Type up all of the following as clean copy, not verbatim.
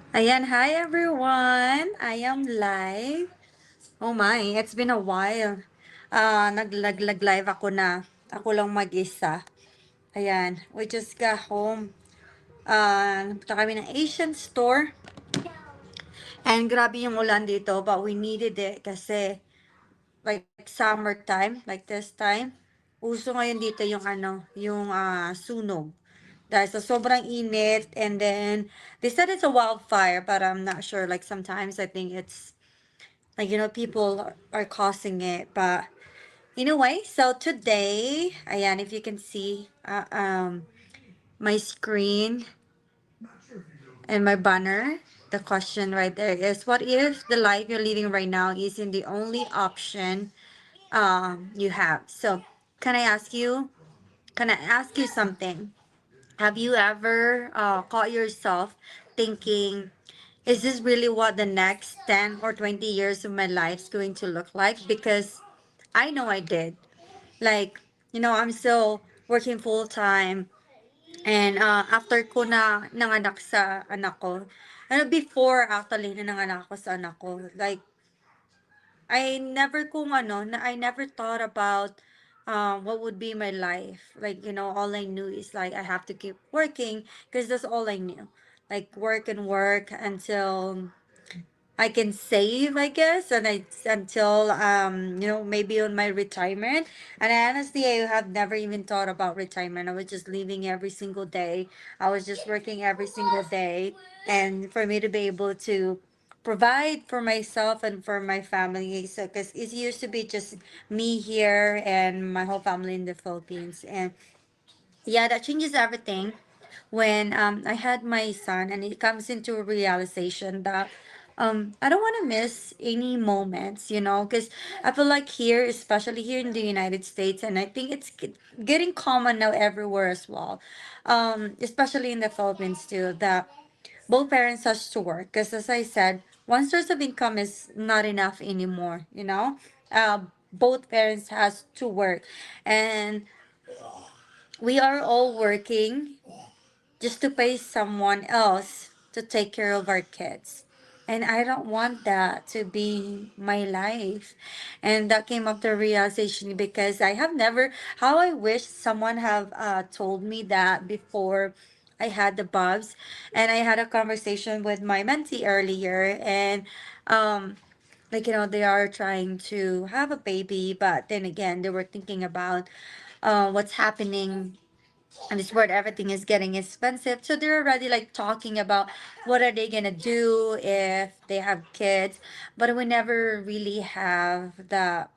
Ayan, hi everyone! I am live. Oh my, it's been a while. Nag-live ako na. Ako lang mag-isa. Ayan, we just got home. Nagpunta kami ng Asian store. And grabe yung ulan dito, but we needed it kasi like summertime, like this time. Uso ngayon dito yung sunog. Dahil sa sobrang init, and then they said it's a wildfire, but I'm not sure. Like sometimes I think it's like people are causing it, but anyway, so today, ayan, if you can see my screen and my banner, the question right there is, what if the life you're living right now isn't the only option you have? So can I ask you something? Have you ever caught yourself thinking, is this really what the next 10 or 20 years of my life is going to look like? Because I know I did. Like, I'm still working full time. And after ko na nanganak sa anak ko, before actually na nanganak ako sa anak ko, like, I never thought about what would be my life. Like, all I knew is like I have to keep working because that's all I knew. Like work and work until I can save, I guess, and I until maybe on my retirement. And honestly, I have never even thought about retirement. I was just living every single day. I was just working every single day, and for me to be able to provide for myself and for my family. So, because it used to be just me here and my whole family in the Philippines, and yeah, that changes everything when I had my son, and it comes into a realization that I don't want to miss any moments, because I feel like here, especially here in the United States, and I think it's getting common now everywhere as well, especially in the Philippines too, that both parents has to work. Because as I said, one source of income is not enough anymore. Both parents has to work, and we are all working just to pay someone else to take care of our kids. And I don't want that to be my life. And that came up to realization because I have never, how I wish someone have told me that before I had the bubs. And I had a conversation with my mentee earlier, and like they are trying to have a baby, but then again they were thinking about what's happening in this world. Everything is getting expensive, so they're already like talking about what are they gonna do if they have kids. But we never really have the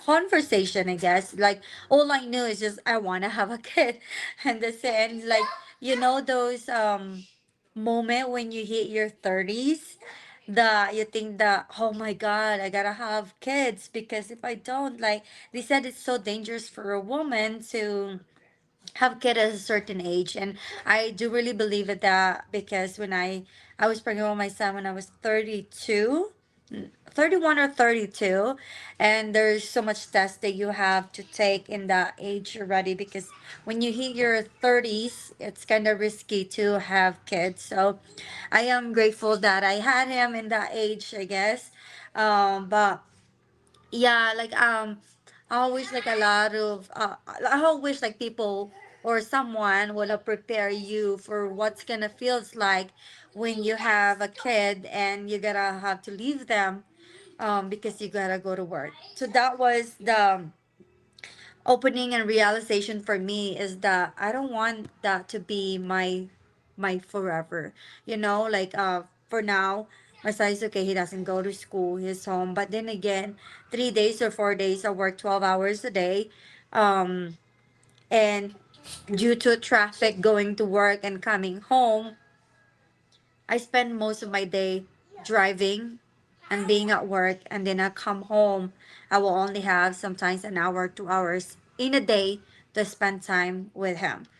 conversation, I guess. Like, all I knew is just I want to have a kid. And the same, like, those moment when you hit your 30s, that you think that, oh my god, I gotta have kids, because if I don't, like, they said it's so dangerous for a woman to have kid at a certain age. And I do really believe in that, because when I was pregnant with my son when I was 32, 31 or 32, and there's so much tests that you have to take in that age already, because when you hit your 30s it's kind of risky to have kids. So I am grateful that I had him in that age, I guess. But yeah, like I always like a lot of I always like people or someone will prepare you for what's gonna feels like when you have a kid and you gotta have to leave them because you gotta go to work. So that was the opening and realization for me, is that I don't want that to be my forever. Like for now, my son is okay, he doesn't go to school, he's home. But then again, 3 days or 4 days I work 12 hours a day. Um and due to traffic going to work and coming home, I spend most of my day driving and being at work, and then I come home. I will only have sometimes an hour, 2 hours in a day to spend time with him.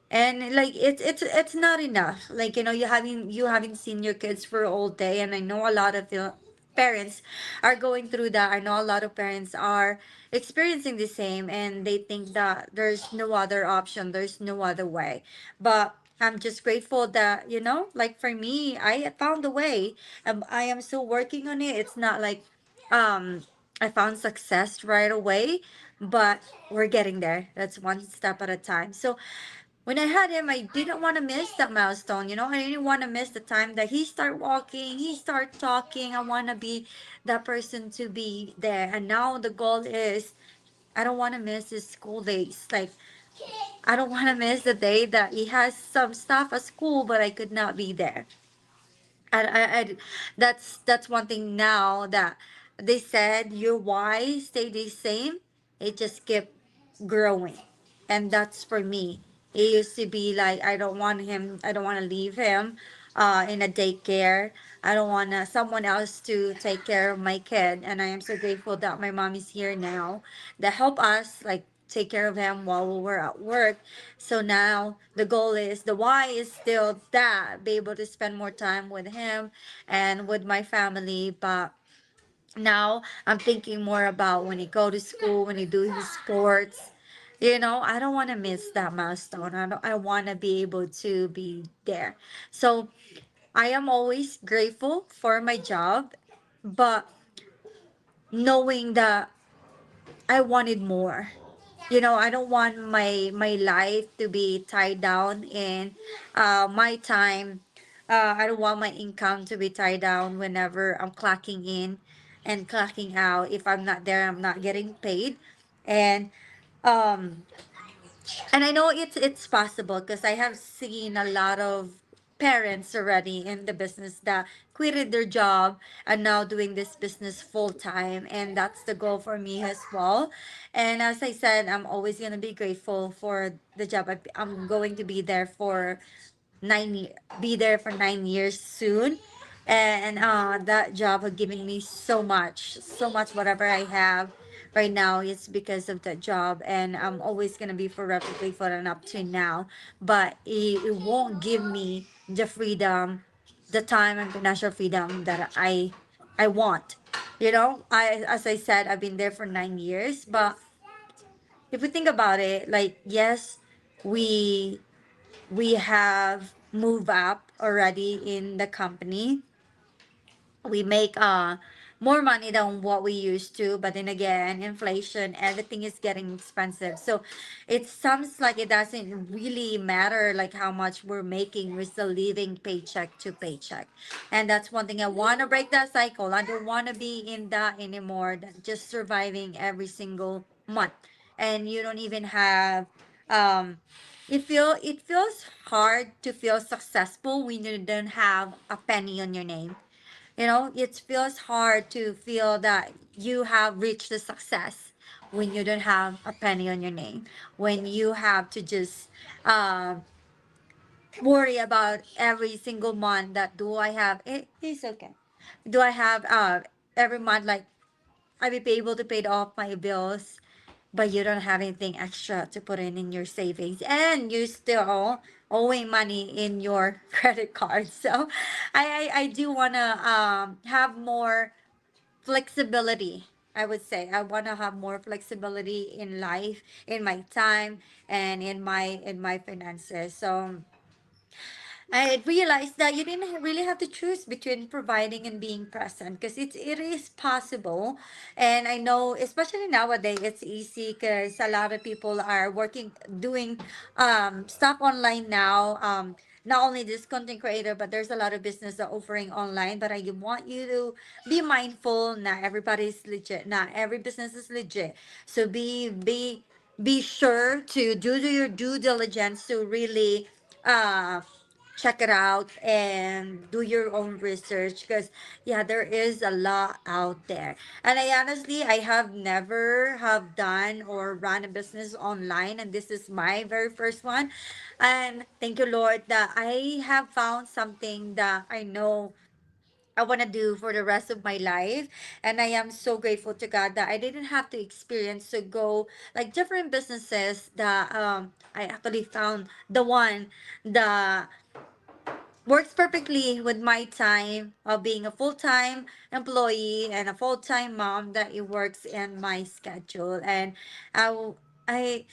And like it's not enough. Like you having seen your kids for all day, and I know a lot of the parents are going through that. I know a lot of parents are experiencing the same, and they think that there's no other option, there's no other way. But I'm just grateful that, like for me, I found a way. I am still working on it. It's not like um I found success right away, but we're getting there. That's one step at a time. So when I had him, I didn't want to miss that milestone. I didn't want to miss the time that he start walking, he start talking. I want to be that person to be there. And now the goal is I don't want to miss his school days. Like I don't want to miss the day that he has some stuff at school, but I could not be there. That's one thing now that they said your why stay the same. It just kept growing, and that's for me. It used to be like I don't want to leave him in a daycare. I don't want someone else to take care of my kid, and I am so grateful that my mom is here now that help us like take care of him while we were at work. So now the goal is the why is still that be able to spend more time with him and with my family. But now I'm thinking more about when he go to school, when he do his sports. I don't want to miss that milestone. I want to be able to be there. So I am always grateful for my job, but knowing that I wanted more. I don't want my life to be tied down in my time. I don't want my income to be tied down whenever I'm clocking in and clocking out. If I'm not there, I'm not getting paid. And um and I know it's possible because I have seen a lot of parents already in the business that quitted their job and now doing this business full time, and that's the goal for me as well. And as I said, I'm always going to be grateful for the job. I'm going to be there for 9 years soon. And that job has given me so much. Whatever I have right now, it's because of that job, and I'm always gonna be forever grateful and up to now. But it won't give me the freedom, the time and financial freedom that I want. I as I said, I've been there for 9 years. But if we think about it, like yes, we we have moved up already in the company. We make more money than what we used to, but then again, inflation, everything is getting expensive. So it sounds like it doesn't really matter like how much we're making. We're still living paycheck to paycheck. And that's one thing. I want to break that cycle. I don't want to be in that anymore, that just surviving every single month. And you don't even have um it feels hard to feel successful when you don't have a penny on your name. It feels hard to feel that you have reached the success when you don't have a penny on your name, when you have to just worry about every single month that do I have it's okay. Do I have every month like I will be able to pay off my bills, but you don't have anything extra to put in your savings, and you still owing money in your credit card. So I do want to have more flexibility. I would say I want to have more flexibility in life, in my time, and in my finances. So I realized that you didn't really have to choose between providing and being present, because it is possible. And I know, especially nowadays, it's easy because a lot of people are working, doing stuff online now. Not only this content creator, but there's a lot of business that offering online. But I want you to be mindful. Not everybody's legit. Not every business is legit. So be sure to do your due diligence to really check it out and do your own research, because yeah, there is a lot out there. And I honestly, I have never have done or run a business online, and this is my very first one. And thank you, Lord, that I have found something that I know I want to do for the rest of my life. And I am so grateful to God that I didn't have to experience to go like different businesses, that I actually found the one that works perfectly with my time of being a full-time employee and a full-time mom, that it works in my schedule. And I w- I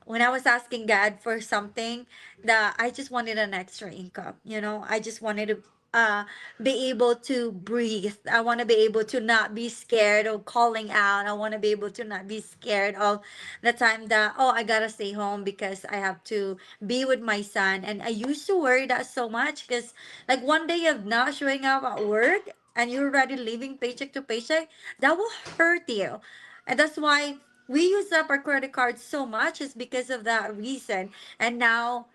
when I was asking God for something, that I just wanted an extra income. I just wanted to uh be able to breathe. I want to be able to not be scared of calling out. I want to be able to not be scared of the time that, oh, I gotta stay home because I have to be with my son. And I used to worry that so much because, like, one day of not showing up at work and you're already living paycheck to paycheck, that will hurt you. And that's why we use up our credit cards so much, is because of that reason. And now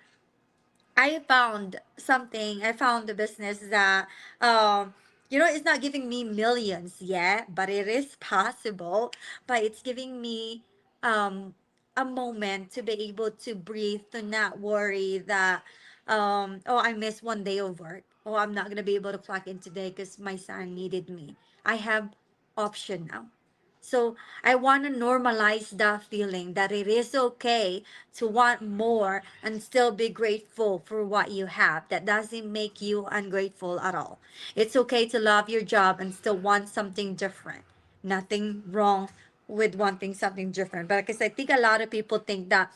I found something. I found a business that, it's not giving me millions yet, but it is possible. But it's giving me um a moment to be able to breathe, to not worry that, oh, I missed one day of work. Oh, I'm not gonna be able to clock in today because my son needed me. I have option now. So I want to normalize the feeling that it is okay to want more and still be grateful for what you have. That doesn't make you ungrateful at all. It's okay to love your job and still want something different. Nothing wrong with wanting something different. But because I think a lot of people think that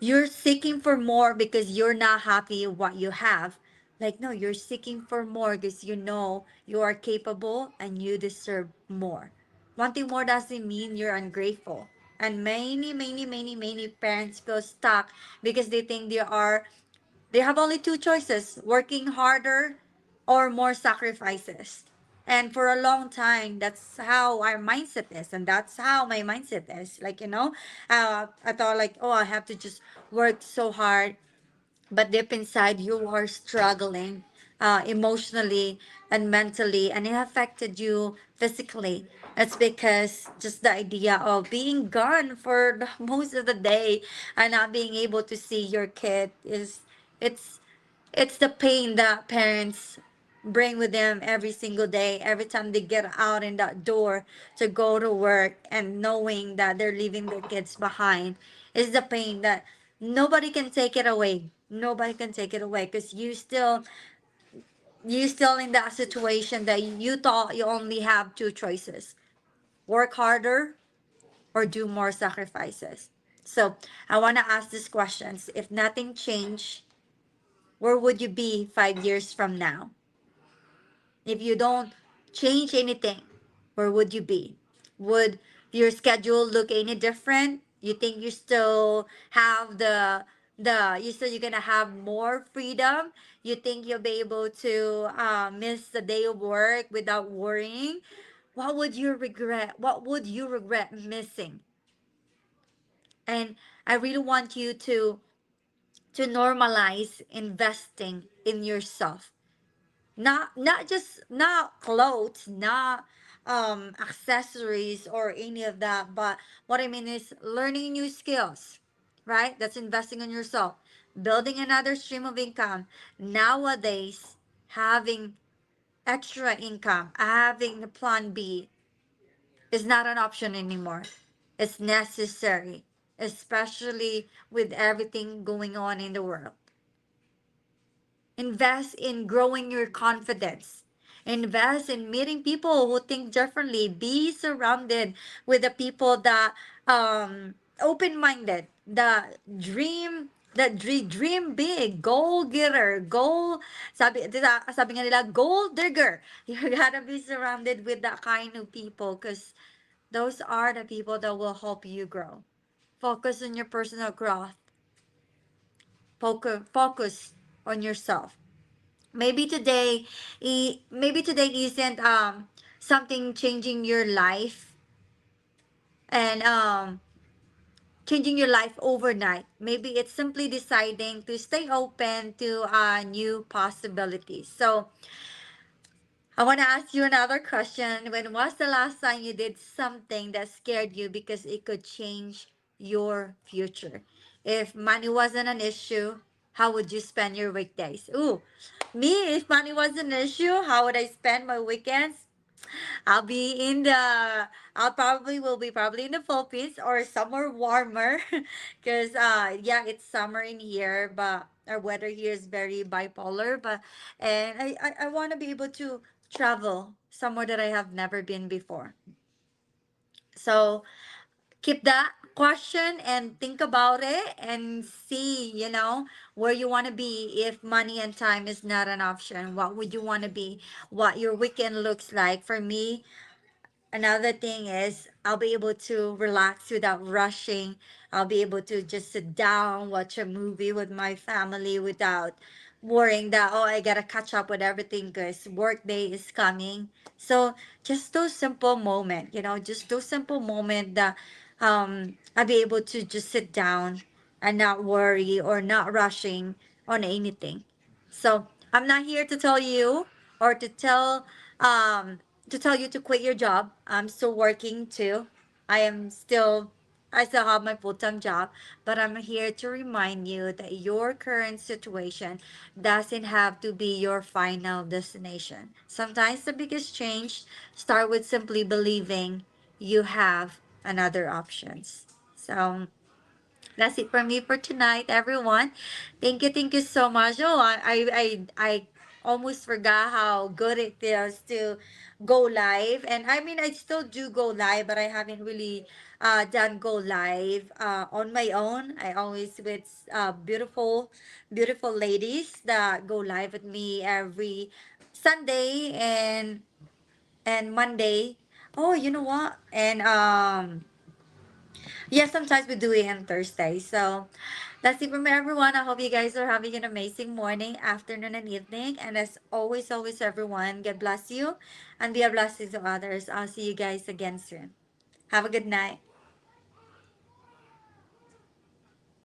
you're seeking for more because you're not happy with what you have. Like, no, you're seeking for more because you know you are capable and you deserve more. Wanting more doesn't mean you're ungrateful. And many, many, many, many parents feel stuck because they have only two choices: working harder or more sacrifices. And for a long time, that's how our mindset is. And that's how my mindset is. Like, I thought, like, oh, I have to just work so hard. But deep inside, you are struggling emotionally and mentally, and it affected you physically. It's because just the idea of being gone for the most of the day and not being able to see your kid it's it's the pain that parents bring with them every single day, every time they get out in that door to go to work, and knowing that they're leaving their kids behind is the pain that nobody can take it away. Nobody can take it away because you still in that situation that you thought you only have two choices: work harder or do more sacrifices. So I want to ask these questions. If nothing changed, where would you be 5 years from now? If you don't change anything, where would you be? Would your schedule look any different? You think you still have you're gonna have more freedom? You think you'll be able to miss a day of work without worrying? What would you regret? What would you regret missing? And I really want you to normalize investing in yourself. Not just, not clothes, not accessories or any of that, but what I mean is learning new skills, right? That's investing in yourself. Building another stream of income. Nowadays, having extra income, having the plan B is not an option anymore. It's necessary, especially with everything going on in the world. Invest in growing your confidence. Invest in meeting people who think differently. Be surrounded with the people that open-minded. Dream big, goal getter, sabi nga nila, gold digger. You gotta be surrounded with that kind of people because those are the people that will help you grow. Focus on your personal growth. Focus on yourself. Maybe today isn't something changing your life and changing your life overnight. Maybe it's simply deciding to stay open to new possibilities. So I want to ask you another question. When was the last time you did something that scared you because it could change your future? If money wasn't an issue, how would you spend your weekdays? Ooh, me, if money wasn't an issue, how would I spend my weekends? I'll be in the I'll probably will be probably in the Philippines or somewhere warmer because yeah, it's summer in here, but our weather here is very bipolar. But and I want to be able to travel somewhere that I have never been before. So keep that. question and think about it and see, where you want to be if money and time is not an option. What would you want to be? What your weekend looks like? For me, another thing is I'll be able to relax without rushing. I'll be able to just sit down, watch a movie with my family without worrying that, oh, I gotta catch up with everything because work day is coming. So just those simple moment, just those simple moment that I'll be able to just sit down and not worry or not rushing on anything. So I'm not here to tell you or um to tell you to quit your job. I'm still working too. I am still I still have my full-time job, but I'm here to remind you that your current situation doesn't have to be your final destination. Sometimes the biggest change start with simply believing you have another options. So that's it from me for tonight, everyone. Thank you so much. Oh, I almost forgot how good it feels to go live. And I mean, I still do go live, but I haven't really done go live on my own. I always with beautiful ladies that go live with me every Sunday and Monday. Oh, you know what? And yeah, sometimes we do it on Thursday. So that's it from everyone. I hope you guys are having an amazing morning, afternoon, and evening. And as always, everyone, God bless you and be a blessing to others. I'll see you guys again soon. Have a good night.